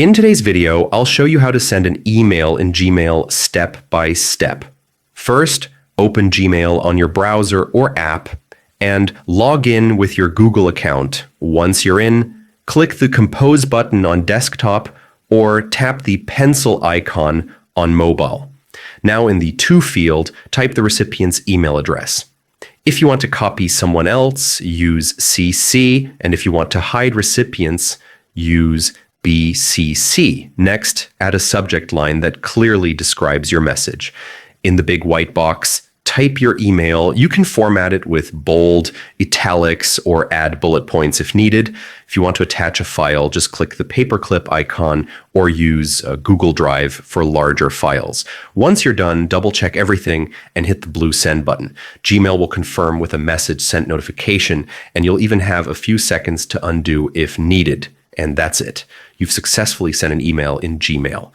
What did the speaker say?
In today's video, I'll show you how to send an email in Gmail step by step. First, open Gmail on your browser or app and log in with your Google account. Once you're in, click the Compose button on desktop or tap the pencil icon on mobile. Now in the To field, type the recipient's email address. If you want to copy someone else, use CC, and if you want to hide recipients, use BCC. Next, add a subject line that clearly describes your message. In the big white box, type your email. You can format it with bold, italics, or add bullet points if needed. If you want to attach a file, just click the paperclip icon or use Google Drive for larger files. Once you're done, double check everything and hit the blue send button. Gmail will confirm with a message sent notification, and you'll even have a few seconds to undo if needed. And that's it. You've successfully sent an email in Gmail.